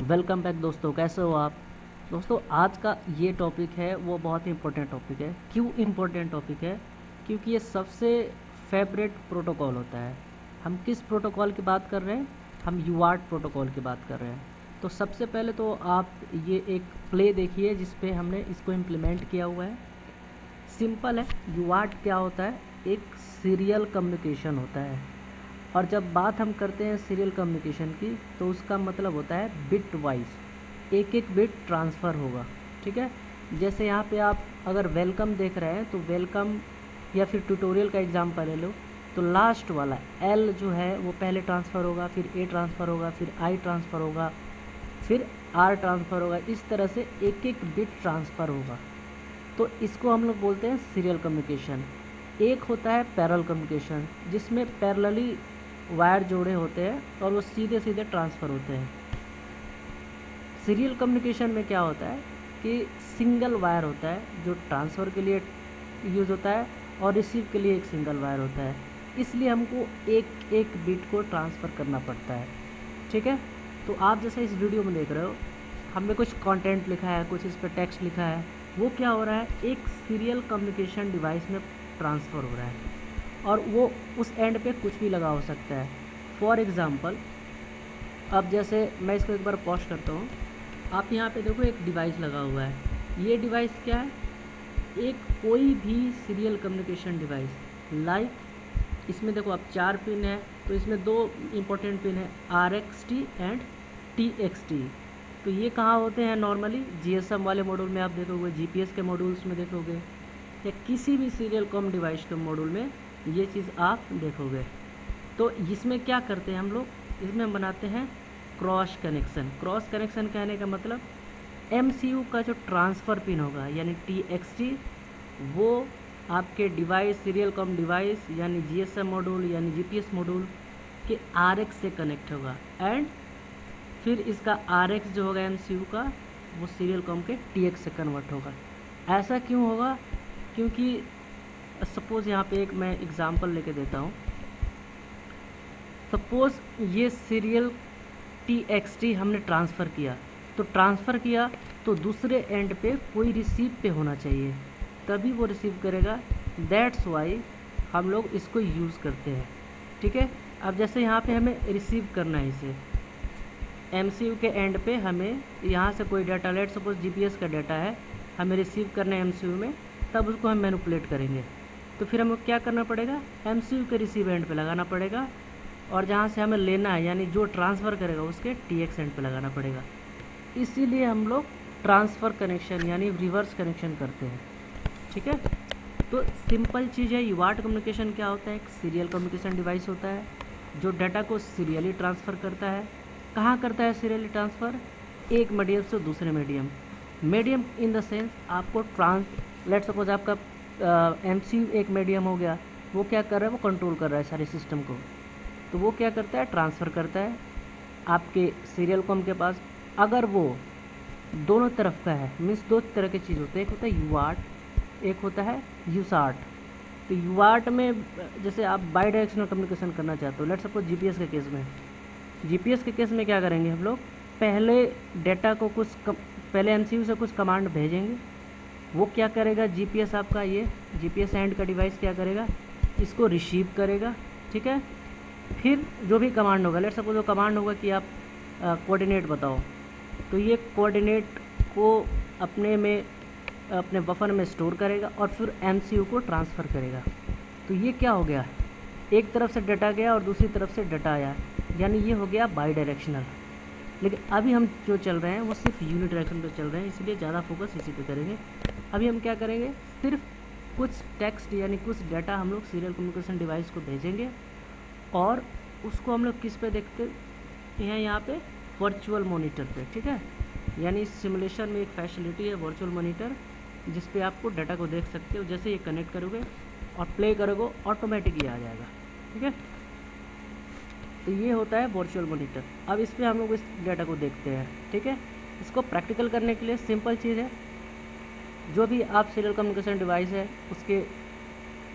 Welcome back दोस्तों, कैसे हो आप। दोस्तों आज का ये टॉपिक है वो बहुत ही इम्पोर्टेंट टॉपिक है। क्यों इम्पोर्टेंट टॉपिक है? क्योंकि ये सबसे फेवरेट प्रोटोकॉल होता है। हम किस प्रोटोकॉल की बात कर रहे हैं? हम यूआर्ट प्रोटोकॉल की बात कर रहे हैं। तो सबसे पहले तो आप ये एक प्ले देखिए जिस पे हमने इसको इम्प्लीमेंट किया हुआ है। सिंपल है। यूआर्ट क्या होता है? एक सीरियल कम्युनिकेशन होता है। और जब बात हम करते हैं सीरियल कम्युनिकेशन की तो उसका मतलब होता है बिट वाइज, एक एक बिट ट्रांसफ़र होगा। ठीक है। जैसे यहाँ पे आप अगर वेलकम देख रहे हैं तो वेलकम या फिर ट्यूटोरियल का एग्जांपल ले लो तो लास्ट वाला एल जो है वो पहले ट्रांसफ़र होगा, फिर ए ट्रांसफ़र होगा, फिर आई ट्रांसफ़र होगा, फिर आर ट्रांसफ़र होगा। इस तरह से एक एक बिट ट्रांसफ़र होगा। तो इसको हम लोग बोलते हैं सीरियल कम्युनिकेशन। एक होता है पैरेलल कम्युनिकेशन जिसमें पैरेलली वायर जोड़े होते हैं और वो सीधे सीधे ट्रांसफ़र होते हैं। सीरियल कम्युनिकेशन में क्या होता है कि सिंगल वायर होता है जो ट्रांसफ़र के लिए यूज़ होता है और रिसीव के लिए एक सिंगल वायर होता है। इसलिए हमको एक एक बिट को ट्रांसफ़र करना पड़ता है। ठीक है। तो आप जैसे इस वीडियो में देख रहे हो, हमने कुछ कंटेंट लिखा है, कुछ इस पर टेक्स्ट लिखा है। वो क्या हो रहा है? एक सीरियल कम्युनिकेशन डिवाइस में ट्रांसफ़र हो रहा है और वो उस एंड पे कुछ भी लगा हो सकता है। फॉर एग्ज़ाम्पल, अब जैसे मैं इसको एक बार पॉज करता हूँ। आप यहाँ पे देखो एक डिवाइस लगा हुआ है। ये डिवाइस क्या है? एक कोई भी सीरियल कम्युनिकेशन डिवाइस। लाइक इसमें देखो आप 4 पिन है तो इसमें 2 इम्पोर्टेंट पिन है, RXT एंड TXT। तो ये कहाँ होते हैं? नॉर्मली GSM वाले मॉड्यूल में आप देखोगे, GPS के मॉड्यूल्स में देखोगे, या किसी भी सीरियल कॉम डिवाइस के मॉड्यूल में ये चीज़ आप देखोगे। तो इसमें क्या करते हैं हम लोग? इसमें हम बनाते हैं क्रॉस कनेक्शन। क्रॉस कनेक्शन कहने का मतलब MCU का जो ट्रांसफ़र पिन होगा यानी TXT, वो आपके डिवाइस सीरियल कॉम डिवाइस यानी GSM मॉड्यूल यानी GPS मॉड्यूल के RX से कनेक्ट होगा एंड फिर इसका RX जो होगा MCU का वो सीरियल कॉम के TX से कन्वर्ट होगा। ऐसा क्यों होगा? क्योंकि सपोज़ यहाँ पे एक मैं एग्ज़ाम्पल लेके देता हूँ। सपोज़ ये सीरियल TXT हमने ट्रांसफ़र किया, तो ट्रांसफ़र किया तो दूसरे एंड पे कोई रिसीव पे होना चाहिए, तभी वो रिसीव करेगा। दैट्स वाई हम लोग इसको यूज़ करते हैं। ठीक है। अब जैसे यहाँ पे हमें रिसीव करना है इसे, MCU के एंड पे हमें यहाँ से कोई डाटा, लेट सपोज GPS का डाटा है, हमें रिसीव करना है MCU में, तब उसको हम मैनिपुलेट करेंगे। तो फिर हमें क्या करना पड़ेगा? MCU के रिसीव एंड पे लगाना पड़ेगा और जहाँ से हमें लेना है यानी जो ट्रांसफ़र करेगा उसके TX एंड पे लगाना पड़ेगा। इसीलिए हम लोग ट्रांसफ़र कनेक्शन यानी रिवर्स कनेक्शन करते हैं। ठीक है। तो सिंपल चीज़ है। यूआर्ट कम्युनिकेशन क्या होता है? एक सीरियल कम्युनिकेशन डिवाइस होता है जो डाटा को सीरियली ट्रांसफ़र करता है। कहाँ करता है सीरियली ट्रांसफ़र? एक मीडियम से दूसरे मीडियम इन द सेंस आपको लेट सपोज आपका MCU एक मीडियम हो गया, वो क्या कर रहा है? वो कंट्रोल कर रहा है सारे सिस्टम को। तो वो क्या करता है? ट्रांसफ़र करता है आपके सीरियल कॉम के पास। अगर वो दोनों तरफ का है, मीन्स दो तरह की चीज़ होती है, एक होता है यूआर्ट, एक होता है यूसार्ट। तो यूआर्ट में जैसे आप बाई डायरेक्शनल कम्युनिकेशन करना चाहते हो, लेट सपोज GPS के केस में, GPS के केस में क्या करेंगे हम लोग? पहले डेटा को पहले MCU से कुछ कमांड भेजेंगे। वो क्या करेगा? GPS आपका ये GPS एंड का डिवाइस क्या करेगा? इसको रिसीव करेगा। ठीक है। फिर जो भी कमांड होगा, लेट सपोज वो कमांड होगा कि आप कोऑर्डिनेट बताओ, तो ये कोऑर्डिनेट को अपने बफर में स्टोर करेगा और फिर MCU को ट्रांसफ़र करेगा। तो ये क्या हो गया? एक तरफ से डाटा गया और दूसरी तरफ से डाटा आया, यानी ये हो गया बाई डायरेक्शनल। लेकिन अभी हम जो चल रहे हैं वो सिर्फ यूनिट डायरेक्शन पे चल रहे हैं, इसलिए ज़्यादा फोकस इसी पे करेंगे। अभी हम क्या करेंगे? सिर्फ कुछ टेक्स्ट यानी कुछ डाटा हम लोग सीरियल कम्युनिकेशन डिवाइस को भेजेंगे और उसको हम लोग किस पे देखते हैं? यहाँ पे वर्चुअल मॉनिटर पे। ठीक है। यानी इस सिमुलेशन में एक फैसिलिटी है वर्चुअल मॉनिटर, जिस पे आपको डाटा को देख सकते हो। जैसे ये कनेक्ट करोगे और प्ले करोगे ऑटोमेटिक ये आ जाएगा। ठीक है। तो ये होता है वर्चुअल मॉनिटर। अब इस पर हम लोग इस डाटा को देखते हैं। ठीक है। इसको प्रैक्टिकल करने के लिए सिंपल चीज़ है, जो भी आप सीरियल कम्युनिकेशन डिवाइस है उसके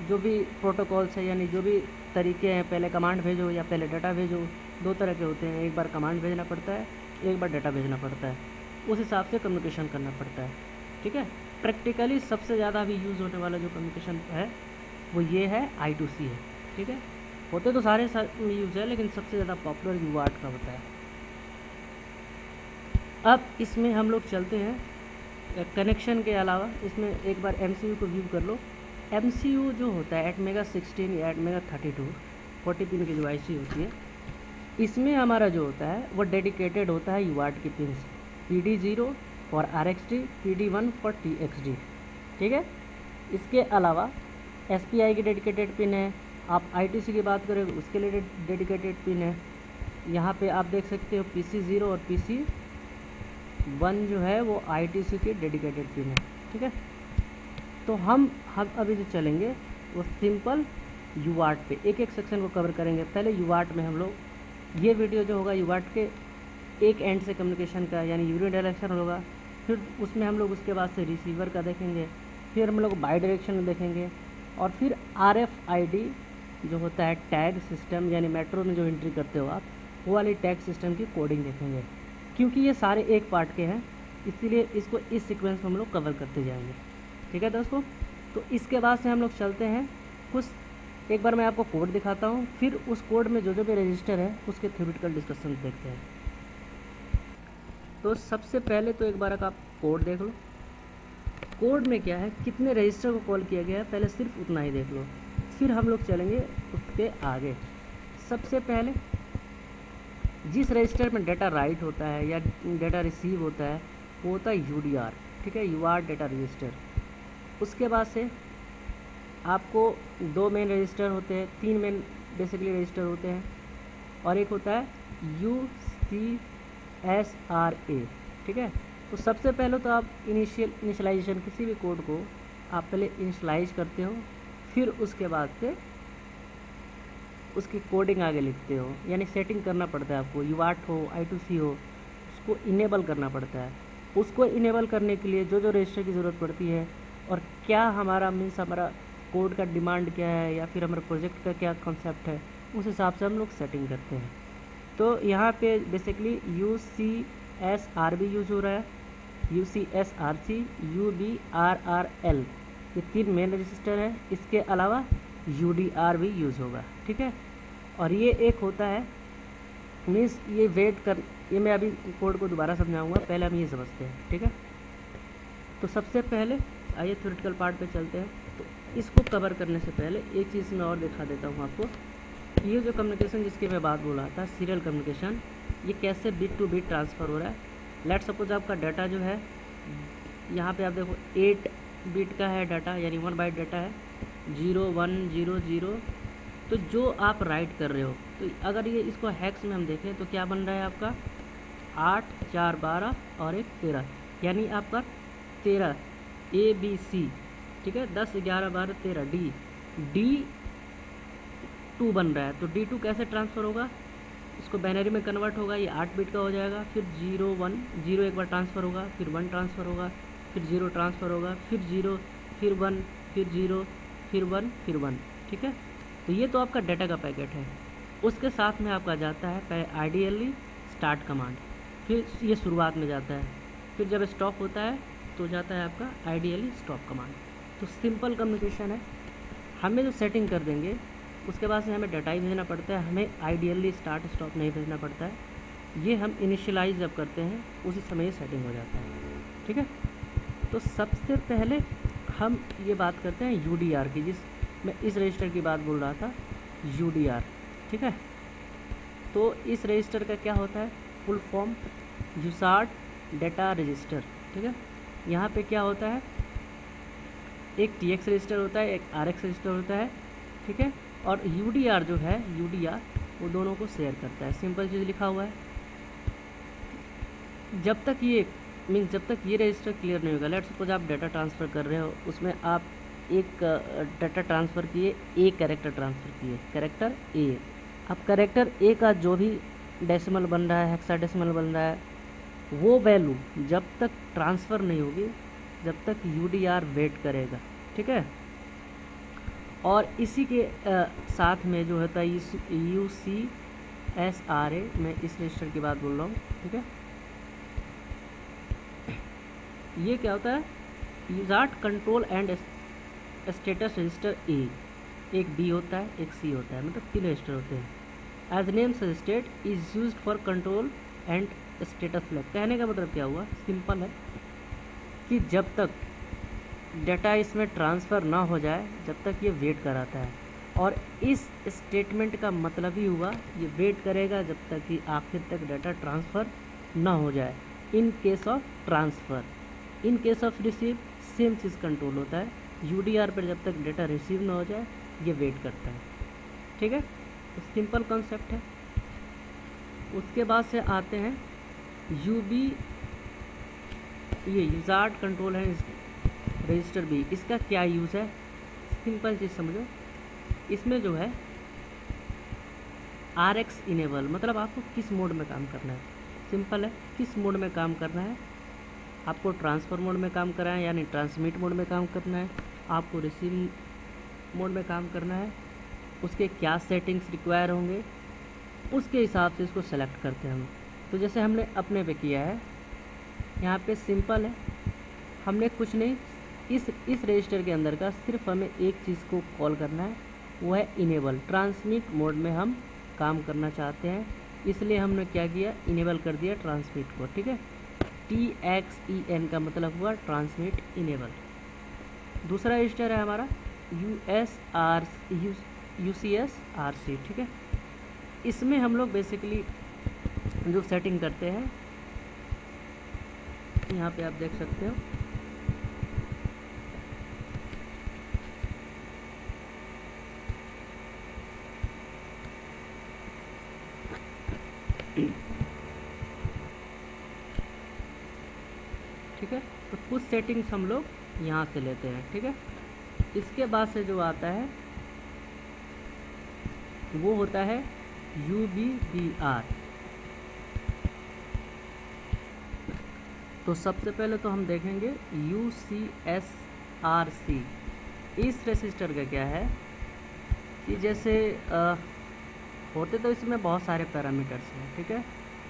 जो भी प्रोटोकॉल्स है यानी जो भी तरीके हैं, पहले कमांड भेजो या पहले डाटा भेजो, दो तरह के होते हैं। एक बार कमांड भेजना पड़ता है एक बार डाटा भेजना पड़ता है, उस हिसाब से कम्युनिकेशन करना पड़ता है। ठीक है, प्रैक्टिकली सबसे ज़्यादा अभी यूज़ होने वाला जो कम्युनिकेशन है वो ये है I2C है। ठीक है, होते तो सारे यूज़ है, लेकिन सबसे ज़्यादा पॉपुलर UART का होता है। अब इसमें हम लोग चलते हैं कनेक्शन के अलावा, इसमें एक बार MCU को व्यू कर लो। MCU जो होता है ATmega16 या ATmega32 40 पिन की जो IC होती है, इसमें हमारा जो होता है वो डेडिकेटेड होता है UART की pins, PD0 for RxD, PD1 for TxD। ठीक है, इसके अलावा SPI की डेडिकेटेड पिन है। आप I2C की बात करें तो उसके लिए डेडिकेटेड पिन है। यहाँ पे आप देख सकते हो PC0 और PC1 जो है वो I2C की डेडिकेटेड पिन है। ठीक है, तो हम अभी जो चलेंगे वो सिंपल UART पे एक एक सेक्शन को कवर करेंगे। पहले UART में हम लोग, ये वीडियो जो होगा UART के एक एंड से कम्युनिकेशन का यानी यूनिडायरेक्शनल होगा, फिर उसमें हम लोग उसके बाद से रिसीवर का देखेंगे, फिर हम लोग बाई डायरेक्शनल देखेंगे, और फिर RFID जो होता है टैग सिस्टम, यानी मेट्रो में जो एंट्री करते हो आप, वो वाली टैग सिस्टम की कोडिंग देखेंगे। क्योंकि ये सारे एक पार्ट के हैं, इसीलिए इसको इस सीक्वेंस में हम लोग कवर करते जाएंगे। ठीक है दोस्तों, तो इसके बाद से हम लोग चलते हैं कुछ, एक बार मैं आपको कोड दिखाता हूँ, फिर उस कोड में जो भी रजिस्टर है उसके थ्योरेटिकल डिस्कशन देखते हैं। तो सबसे पहले तो एक बार आप कोड देख लो। कोड में क्या है, कितने रजिस्टर को कॉल किया गया है, पहले सिर्फ उतना ही देख लो, फिर हम लोग चलेंगे उसके आगे। सबसे पहले जिस रजिस्टर में डाटा राइट होता है या डाटा रिसीव होता है वो होता है UDR। ठीक है, UART डाटा रजिस्टर। उसके बाद से आपको दो मेन रजिस्टर होते हैं, तीन मेन बेसिकली रजिस्टर होते हैं, और एक होता है UCSRA। ठीक है, तो सबसे पहले तो आप इनिशियलाइजेशन किसी भी कोड को आप पहले इनिशियलाइज करते हो, फिर उसके बाद से उसकी कोडिंग आगे लिखते हो, यानी सेटिंग करना पड़ता है आपको। UART हो I2C हो, उसको इनेबल करना पड़ता है। उसको इनेबल करने के लिए जो जो रजिस्टर की ज़रूरत पड़ती है और क्या हमारा मीन्स हमारा कोड का डिमांड क्या है या फिर हमारे प्रोजेक्ट का क्या कॉन्सेप्ट है, उस हिसाब से हम लोग सेटिंग करते हैं। तो यहाँ पे बेसिकली UCSR भी यूज़ हो रहा है, UCSRC, UBRRL, ये तीन मेन रजिस्टर है। इसके अलावा UDR भी यूज़ होगा। ठीक है, और ये एक होता है मीन्स ये ये मैं अभी कोड को दोबारा समझाऊंगा, पहले हम ये समझते हैं। ठीक है, तो सबसे पहले आइए थ्योरेटिकल पार्ट पे चलते हैं। तो इसको कवर करने से पहले एक चीज़ मैं और दिखा देता हूँ आपको। ये जो कम्युनिकेशन जिसकी मैं बात बोल रहा था, सीरियल कम्युनिकेशन, ये कैसे बिट टू बिट ट्रांसफ़र हो रहा है। लेट सपोज आपका डाटा जो है, यहाँ पे आप देखो 8 बिट का है डाटा, यानी 1 बाइट डाटा है, 0 1 0 0। तो जो आप राइट कर रहे हो, तो अगर ये इसको हैक्स में हम देखें तो क्या बन रहा है आपका 8 4 12 और एक 13, यानी आपका 13 ABC। ठीक है, 10 11 12 13 D2 बन रहा है। तो D2 कैसे ट्रांसफ़र होगा, इसको बाइनरी में कन्वर्ट होगा, ये 8 बिट का हो जाएगा, फिर 0 1 0 एक बार ट्रांसफ़र होगा, फिर 1 ट्रांसफ़र होगा, फिर 0 ट्रांसफ़र होगा, फिर 0, फिर 1, फिर 0, फिर 1, फिर 1। ठीक है, तो ये तो आपका डाटा का पैकेट है। उसके साथ में आपका जाता है पहले आइडियली स्टार्ट कमांड, फिर ये शुरुआत में जाता है, फिर जब स्टॉप होता है तो जाता है आपका आइडियली स्टॉप कमांड। तो सिंपल कम्युनिकेशन है। हमें जो सेटिंग कर देंगे उसके बाद से हमें डाटा ही भेजना पड़ता है, हमें आइडियली स्टार्ट स्टॉप नहीं भेजना पड़ता है। ये हम इनिशियलाइज जब करते हैं उसी समय ये सेटिंग हो जाता है। ठीक है, तो सबसे पहले हम ये बात करते हैं UDR की, जिस मैं इस रजिस्टर की बात बोल रहा था, UDR। ठीक है, तो इस रजिस्टर का क्या होता है, full form USART data register. ठीक है, यहाँ पे क्या होता है, एक TX रजिस्टर होता है, एक RX रजिस्टर होता है। ठीक है, और UDR जो है, UDR वो दोनों को शेयर करता है। सिंपल चीज़ लिखा हुआ है। जब तक ये जब तक ये रजिस्टर क्लियर नहीं होगा, लेट्स सपोज आप डाटा ट्रांसफ़र कर रहे हो, उसमें आप एक डाटा ट्रांसफ़र किए, एक कैरेक्टर ट्रांसफ़र किए, कैरेक्टर A। अब कैरेक्टर A का जो भी डेसिमल बन रहा है, हेक्साडेसिमल बन रहा है, वो वैल्यू जब तक ट्रांसफ़र नहीं होगी जब तक UDR वेट करेगा। ठीक है, और इसी के साथ में जो होता है UCSRA, मैं इस रजिस्टर की बात बोल रहा हूँ। ठीक है, ये क्या होता है, यूज़ार्ड कंट्रोल एंड स्टेटस रजिस्टर ए, एक बी होता है एक सी होता है, मतलब 3 रजिस्टर होते हैं। As name suggested is used for control and status flag. कहने का मतलब क्या हुआ, सिंपल है कि जब तक डाटा इसमें ट्रांसफ़र ना हो जाए जब तक ये वेट कराता है, और इस स्टेटमेंट का मतलब ही हुआ ये वेट करेगा जब तक कि आखिर तक डाटा ट्रांसफ़र ना हो जाए। In case of transfer, in case of receive same cheese control होता है। यूडीआर पर जब तक डाटा रिसीव ना हो जाए ये वेट करता है, ठीक है। तो सिंपल कॉन्सेप्ट है। उसके बाद से आते हैं यूबी, ये यूज़ार्ड कंट्रोल है रजिस्टर बी, इसका क्या यूज़ है, सिंपल चीज़ समझो। इसमें जो है RX इनेबल, मतलब आपको किस मोड में काम करना है, सिंपल है, किस मोड में काम करना है। आपको ट्रांसफ़र मोड में काम करना है यानी ट्रांसमिट मोड में काम करना है, आपको रिसीव मोड में काम करना है, उसके क्या सेटिंग्स रिक्वायर होंगे उसके हिसाब से इसको सेलेक्ट करते हैं हम। तो जैसे हमने अपने पे किया है, यहाँ पे सिंपल है, हमने कुछ नहीं, इस रजिस्टर के अंदर का सिर्फ हमें एक चीज़ को कॉल करना है, वो है इनेबल। ट्रांसमिट मोड में हम काम करना चाहते हैं, इसलिए हमने क्या किया, इनेबल कर दिया ट्रांसमिट को, ठीक है। TXEN का मतलब हुआ ट्रांसमिट इनेबल। दूसरा रजिस्टर है हमारा UCSRC, ठीक है। इसमें हम लोग बेसिकली जो सेटिंग करते हैं, यहाँ पे आप देख सकते हो, ठीक है। तो कुछ सेटिंग्स हम लोग यहाँ से लेते हैं, ठीक है। इसके बाद से जो आता है वो होता है UBBR। तो सबसे पहले तो हम देखेंगे UCSRC। इस रजिस्टर का क्या है कि जैसे होते तो इसमें बहुत सारे पैरामीटर्स हैं, ठीक है,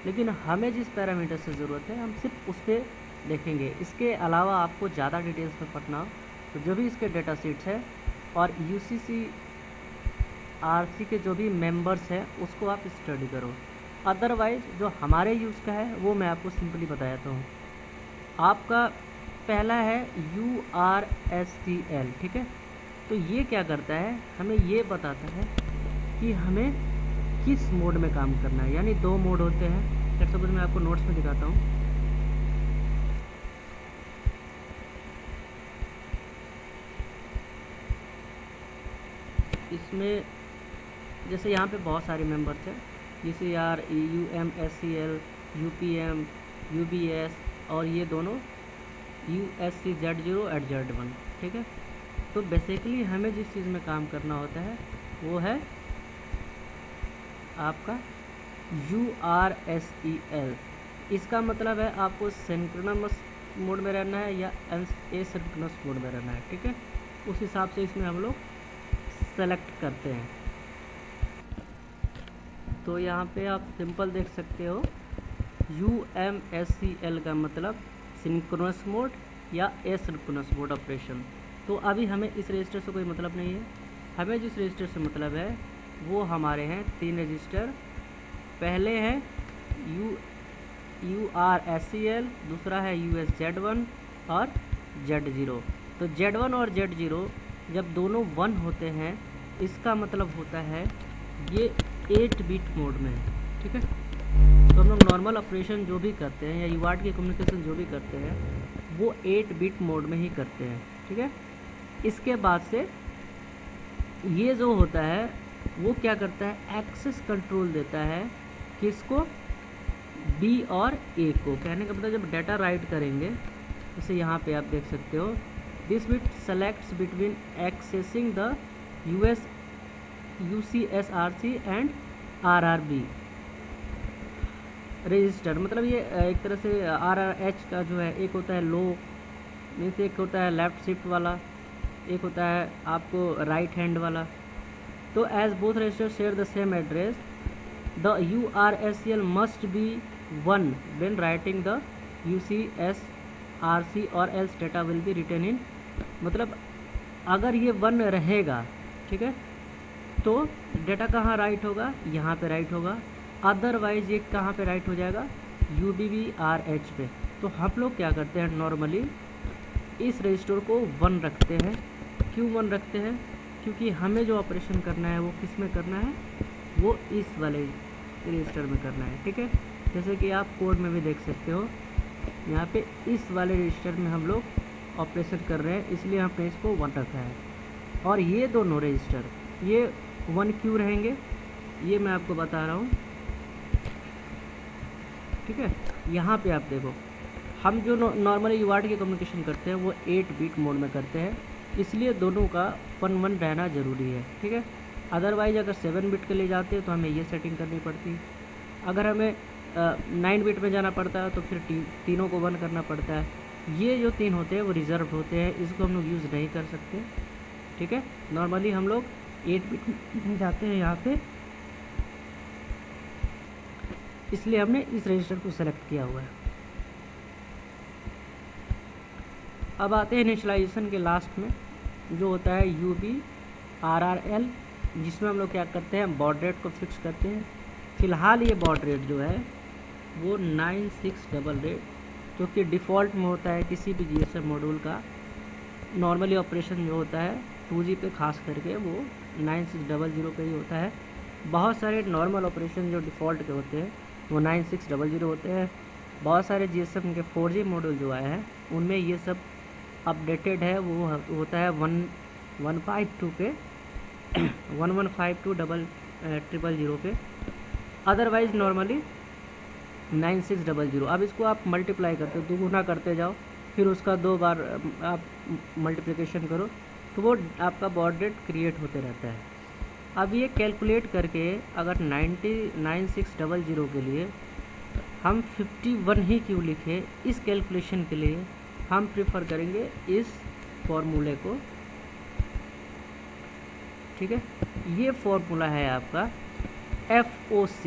लेकिन हमें जिस पैरामीटर से ज़रूरत है हम सिर्फ उस पर देखेंगे। इसके अलावा आपको ज़्यादा डिटेल्स में पढ़ना हो तो जो भी इसके डेटा शीट्स है और UCSRC के जो भी मेंबर्स हैं उसको आप स्टडी करो। अदरवाइज़ जो हमारे यूज़ का है वो मैं आपको सिंपली बता देता हूँ। आपका पहला है URSCL, ठीक है। तो ये क्या करता है, हमें ये बताता है कि हमें किस मोड में काम करना है, यानी 2 मोड होते हैं। लेट्स सपोज मैं आपको नोट्स में दिखाता हूँ। इसमें जैसे यहाँ पे बहुत सारे मेंबर्स हैं, UCR, UMSCL, UPM, UBS और ये दोनों USCZ0@Z1, ठीक है। तो बेसिकली हमें जिस चीज़ में काम करना होता है वो है आपका URSEL। इसका मतलब है आपको सिंक्रोनस मोड में रहना है या एसिंक्रोनस मोड में रहना है, ठीक है। उस हिसाब से इसमें हम लोग सेलेक्ट करते हैं। तो यहाँ पे आप सिंपल देख सकते हो, UMSCL का मतलब सिंक्रोनस मोड या एसिंक्रोनस मोड ऑपरेशन। तो अभी हमें इस रजिस्टर से कोई मतलब नहीं है, हमें जिस रजिस्टर से मतलब है वो हमारे हैं 3 रजिस्टर। पहले हैं URSCL, दूसरा है USZ1 और Z0। तो Z1 और Z0 जब दोनों 1 होते हैं इसका मतलब होता है ये 8 बिट मोड में है, ठीक है। तो हम लोग नॉर्मल ऑपरेशन जो भी करते हैं या यूआर्ट की कम्युनिकेशन जो भी करते हैं वो 8 बिट मोड में ही करते हैं, ठीक है। इसके बाद से ये जो होता है वो क्या करता है, एक्सेस कंट्रोल देता है किसको, बी और ए को। कहने का मतलब जब डाटा राइट करेंगे, जैसे यहाँ पे आप देख सकते हो, this bit selects between accessing the UCSRC and RRB register. मतलब ये एक तरह से RRH का जो है, एक होता है लो मीन्स, एक होता है लेफ़्ट शिफ्ट वाला, एक होता है आपको राइट हैंड वाला। तो as both register share the same address the URSCL must be 1 when writing the UCSRC RC और else data will be written in, मतलब अगर ये 1 रहेगा, ठीक है, तो डेटा कहाँ राइट होगा, यहाँ पे राइट होगा, अदरवाइज ये कहाँ पे राइट हो जाएगा, UBBRH पे। तो हम लोग क्या करते हैं, नॉर्मली इस रजिस्टर को 1 रखते हैं। क्यों 1 रखते हैं, क्योंकि हमें जो ऑपरेशन करना है वो किस में करना है, वो इस वाले रजिस्टर में करना है, ठीक है। जैसे कि आप कोड में भी देख सकते हो, यहाँ पे इस वाले रजिस्टर में हम लोग ऑपरेशन कर रहे हैं, इसलिए हमने इसको 1 रखा है। और ये दोनों रजिस्टर ये 1 क्यों रहेंगे, ये मैं आपको बता रहा हूँ, ठीक है। यहाँ पे आप देखो, हम जो नॉर्मली यूआरट की कम्युनिकेशन करते हैं वो 8 बिट मोड में करते हैं, इसलिए दोनों का 1-1 रहना ज़रूरी है, ठीक है। अदरवाइज अगर 7 बिट के लिए जाते हैं तो हमें ये सेटिंग करनी पड़ती, अगर हमें 9 बिट में जाना पड़ता है तो फिर तीनों को 1 करना पड़ता है। ये जो 3 होते हैं वो रिजर्व होते हैं, इसको हम लोग यूज़ नहीं कर सकते, ठीक है। नॉर्मली हम लोग 8 बिट में जाते हैं यहाँ पे, इसलिए हमने इस रजिस्टर को सेलेक्ट किया हुआ है। अब आते हैं इनिशियलाइजेशन के लास्ट में, जो होता है UBRRL, जिसमें हम लोग क्या करते हैं, बॉड रेट को फिक्स करते हैं। फ़िलहाल ये बॉड रेट जो है वो 9688, जो कि डिफ़ॉल्ट में होता है किसी भी GSM मॉड्यूल का। नॉर्मली ऑपरेशन जो होता है 2G पे खास करके वो 9600 पे ही होता है। बहुत सारे नॉर्मल ऑपरेशन जो डिफ़ॉल्ट के होते हैं वो 9600 होते हैं। बहुत सारे GSM के 4G मॉड्यूल जो आए हैं उनमें ये सब अपडेटेड है, वो होता है 1152 पे 115200 पे, अदरवाइज़ नॉर्मली 9600। अब इसको आप मल्टीप्लाई करते हो, 2 गुना करते जाओ, फिर उसका 2 बार आप मल्टीप्लिकेशन करो, तो वो आपका बॉड रेट क्रिएट होते रहता है। अब ये कैलकुलेट करके अगर 9600 के लिए हम 51 ही क्यों लिखे, इस कैलकुलेशन के लिए हम प्रेफर करेंगे इस फॉर्मूले को, ठीक है। ये फॉर्मूला है आपका FOC।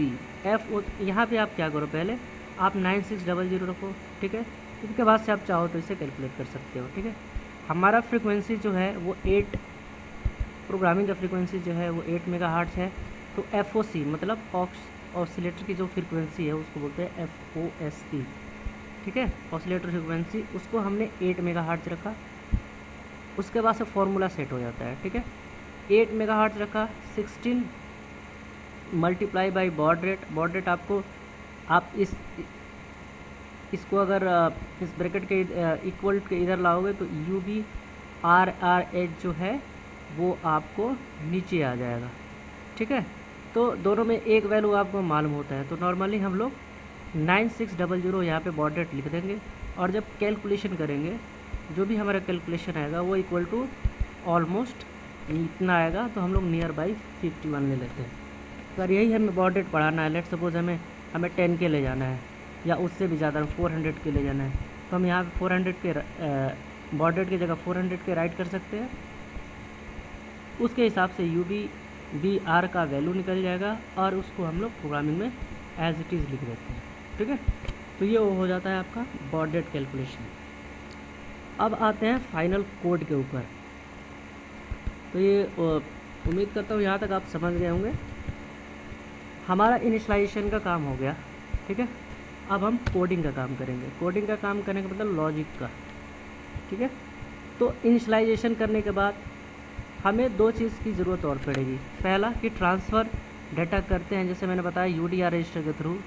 यहाँ पे आप क्या करो, पहले आप 9600 रखो, ठीक है। इसके बाद से आप चाहो तो इसे कैलकुलेट कर सकते हो, ठीक है। हमारा फ्रीक्वेंसी जो है वो 8, प्रोग्रामिंग का फ्रीक्वेंसी जो है वो 8 मेगाहर्ट्ज़ है। तो FOC मतलब ऑसिलेटर की जो फ्रीक्वेंसी है उसको बोलते हैं FOSC, ठीक है। ऑसिलेटर फ्रीक्वेंसी उसको हमने 8 मेगाहर्ट्ज़ रखा, उसके बाद से फॉर्मूला सेट हो जाता है, ठीक है। 8 मेगाहर्ट्ज़ रखा, 16 मल्टीप्लाई बाई बॉड रेट आपको, आप इसको अगर इस ब्रैकेट के इक्वल के इधर लाओगे तो UBRRH जो है वो आपको नीचे आ जाएगा, ठीक है। तो दोनों में एक वैल्यू आपको मालूम होता है, तो नॉर्मली हम लोग 9600 यहाँ पे बॉड रेट लिख देंगे, और जब कैलकुलेशन करेंगे जो भी हमारा कैलकुलेशन आएगा वो इक्वल टू ऑलमोस्ट इतना आएगा, तो हम लोग नियर बाई 51 ले लेते हैं। अगर यही हमें बॉड रेट बढ़ाना है, लेट सपोज हमें 10 के ले जाना है या उससे भी ज़्यादा 400 के ले जाना है, तो हम यहाँ पे 400 के बॉड रेट की जगह 400 के राइट कर सकते हैं। उसके हिसाब से UBBR का वैल्यू निकल जाएगा और उसको हम लोग प्रोग्रामिंग में एज इट इज़ लिख देते हैं, ठीक है। तो ये हो जाता है आपका बॉड रेट कैलकुलेशन। अब आते हैं फाइनल कोड के ऊपर। तो ये उम्मीद करता हूँ यहाँ तक आप समझ गए होंगे। हमारा इनिशियलाइजेशन का काम हो गया, ठीक है। अब हम कोडिंग का काम करेंगे। कोडिंग का काम करने का मतलब लॉजिक का, ठीक है। तो इनिशियलाइजेशन करने के बाद हमें 2 चीज़ की ज़रूरत और पड़ेगी। पहला कि ट्रांसफ़र डाटा करते हैं, जैसे मैंने बताया UDR रजिस्टर के थ्रू,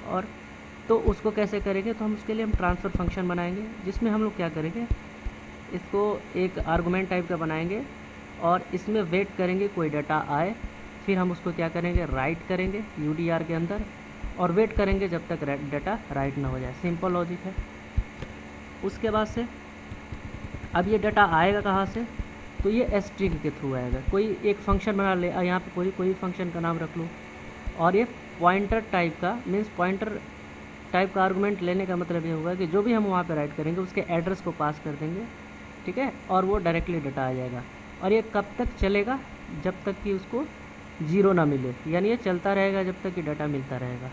और तो उसको कैसे करेंगे, तो हम उसके लिए हम ट्रांसफ़र फंक्शन बनाएंगे, जिसमें हम लोग क्या करेंगे, इसको एक आर्गुमेंट टाइप का बनाएंगे और इसमें वेट करेंगे कोई डाटा आए, फिर हम उसको क्या करेंगे, राइट करेंगे UDR के अंदर, और वेट करेंगे जब तक डाटा राइट ना हो जाए। सिंपल लॉजिक है। उसके बाद से अब ये डाटा आएगा कहाँ से, तो ये स्ट्रिंग के थ्रू आएगा। कोई एक फंक्शन बना ले, यहाँ पे कोई फंक्शन का नाम रख लो, और ये पॉइंटर टाइप का, मीन्स पॉइंटर टाइप का आर्गुमेंट लेने का मतलब ये होगा कि जो भी हम वहाँ पे राइट करेंगे उसके एड्रेस को पास कर देंगे, ठीक है, और वो डायरेक्टली डाटा आ जाएगा। और ये कब तक चलेगा, जब तक कि उसको 0 ना मिले, यानी ये चलता रहेगा जब तक कि डाटा मिलता रहेगा।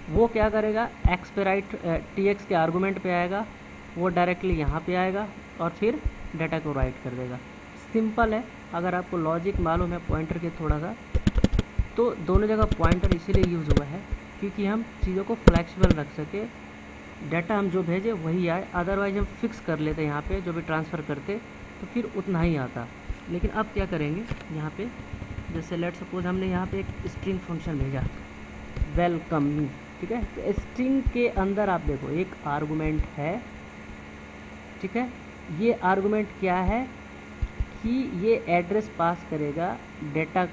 वो क्या करेगा, एक्स पे राइट TX के आर्गूमेंट पे आएगा, वो डायरेक्टली यहाँ पे आएगा और फिर डाटा को राइट कर देगा। सिंपल है। अगर आपको लॉजिक मालूम है पॉइंटर के थोड़ा सा, तो दोनों जगह पॉइंटर इसीलिए यूज़ हुआ है क्योंकि हम चीज़ों को फ्लेक्सिबल रख सके, डाटा हम जो भेजे वही आए। अदरवाइज हम फिक्स कर लेते यहाँ पे जो भी ट्रांसफ़र करते तो फिर उतना ही आता। लेकिन अब क्या करेंगे यहाँ पे, जैसे लेट सपोज हमने यहाँ पे एक स्ट्रिंग फंक्शन भेजा वेलकम मी, ठीक है। तो स्ट्रिंग के अंदर आप देखो एक आर्गुमेंट है, ठीक है। ये आर्गुमेंट क्या है कि ये एड्रेस पास करेगा डेटा,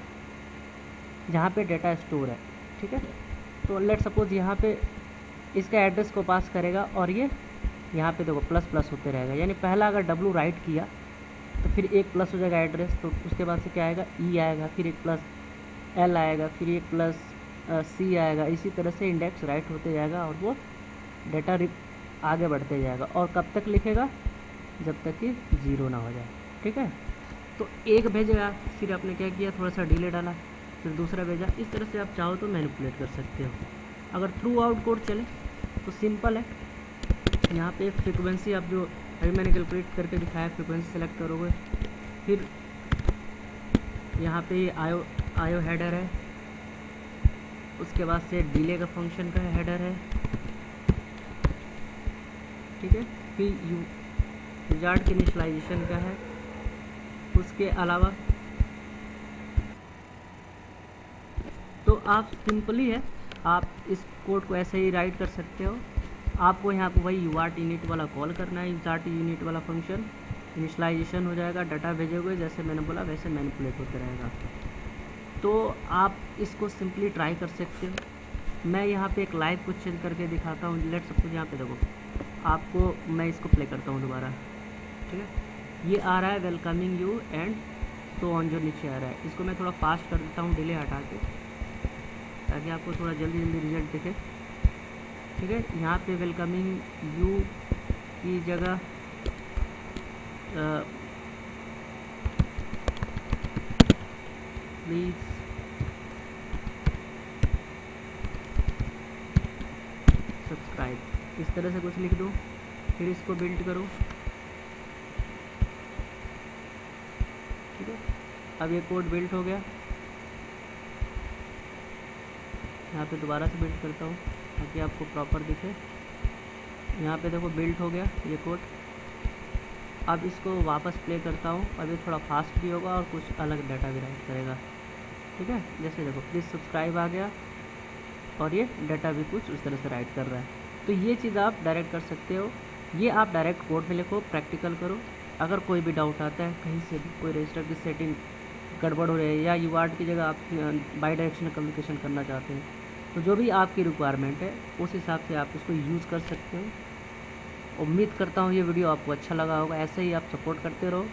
जहाँ पे डेटा स्टोर है, ठीक है। तो लेट सपोज यहाँ पे इसका एड्रेस को पास करेगा और ये यहाँ पे देखो प्लस प्लस होते रहेगा। यानी पहला अगर डब्लू राइट किया तो फिर एक प्लस हो जाएगा एड्रेस, तो उसके बाद से क्या आएगा ई आएगा, फिर एक प्लस एल आएगा, फिर एक प्लस सी आएगा। इसी तरह से इंडेक्स राइट होते जाएगा और वो डेटा आगे बढ़ते जाएगा। और कब तक लिखेगा, जब तक कि 0 ना हो जाए, ठीक है। तो एक भेजेगा, फिर आपने क्या किया, थोड़ा सा डिले डाला, फिर दूसरा भेजा। इस तरह से आप चाहो तो मैनिपुलेट कर सकते हो। अगर थ्रू आउट कोड चले तो सिंपल है। यहाँ पे फ्रीक्वेंसी आप जो अभी मैंने कैलकुलेट करके दिखाया, फ्रीक्वेंसी सेलेक्ट करोगे, फिर यहाँ पे ये आयो हेडर है, उसके बाद से डिले का फंक्शन का हेडर है, ठीक है। फिर विजार्ड के इनिशियलाइजेशन का है। उसके अलावा तो आप सिंपली है, आप इस कोड को ऐसे ही राइट कर सकते हो। आपको यहाँ पे वही यूआर्ट यूनिट वाला कॉल करना है, यूआर्ट यूनिट वाला फंक्शन, इनिशियलाइजेशन हो जाएगा, डाटा भेजोगे, जैसे मैंने बोला वैसे मैनिपुलेट होते रहेगा। तो आप इसको सिंपली ट्राई कर सकते हो। मैं यहाँ पे एक लाइव क्वेश्चन करके दिखाता हूँ। लेट सपोज यहाँ पे देखो, आपको मैं इसको प्ले करता हूँ दोबारा, ठीक है। ये आ रहा है वेलकमिंग यू एंड तो ऑन जो नीचे आ रहा है, इसको मैं थोड़ा फास्ट कर देता हूँ, डिले हटा के, ताकि आपको थोड़ा जल्दी जल्दी रिजल्ट दिखे, ठीक है। यहाँ पे वेलकमिंग यू की जगह प्लीज़ सब्सक्राइब, इस तरह से कुछ लिख दो, फिर इसको बिल्ड करो, ठीक है। अब ये कोड बिल्ड हो गया। यहाँ पे दोबारा से बिल्ड करता हूँ ताकि आपको प्रॉपर दिखे। यहाँ पे देखो बिल्ड हो गया ये कोड। अब इसको वापस प्ले करता हूँ। अब ये थोड़ा फास्ट भी होगा और कुछ अलग डाटा भी राइट करेगा, ठीक है। जैसे देखो प्लीज़ सब्सक्राइब आ गया और ये डाटा भी कुछ उस तरह से राइट कर रहा है। तो ये चीज़ आप डायरेक्ट कर सकते हो। ये आप डायरेक्ट कोड में लिखो, प्रैक्टिकल करो। अगर कोई भी डाउट आता है कहीं से भी, कोई रजिस्टर की सेटिंग गड़बड़ हो रही है या यूआर्ट की जगह आप बाई डायरेक्शनल कम्युनिकेशन करना चाहते हैं, तो जो भी आपकी रिक्वायरमेंट है उस हिसाब से आप इसको यूज़ कर सकते हो। उम्मीद करता हूँ ये वीडियो आपको अच्छा लगा होगा। ऐसे ही आप सपोर्ट करते रहो।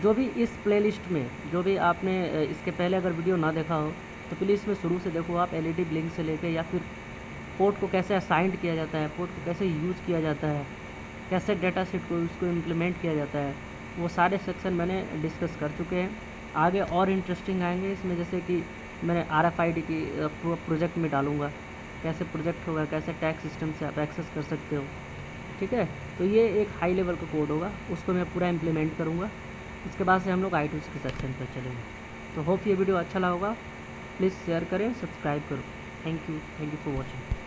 जो भी इस प्लेलिस्ट में, जो भी आपने इसके पहले अगर वीडियो ना देखा हो तो प्लीज़ इसमें शुरू से देखो आप। एलईडी ब्लिंक से लेके या फिर पोर्ट को कैसे असाइंड किया जाता है, पोर्ट को कैसे यूज़ किया जाता है, कैसे डेटा सेट को उसको इम्प्लीमेंट किया जाता है, वो सारे सेक्शन मैंने डिस्कस कर चुके हैं। आगे और इंटरेस्टिंग आएंगे इसमें, जैसे कि मैंने RFID की प्रोजेक्ट में डालूँगा, कैसे प्रोजेक्ट होगा, कैसे टैग सिस्टम से आप एक्सेस कर सकते हो, ठीक है। तो ये एक हाई लेवल का कोड होगा, उसको मैं पूरा इम्प्लीमेंट करूँगा। उसके बाद से हम लोग iTools के सेक्शन पर चलेंगे। तो होप ये वीडियो अच्छा लगा होगा। प्लीज़ शेयर करें, सब्सक्राइब करो। Thank you for watching.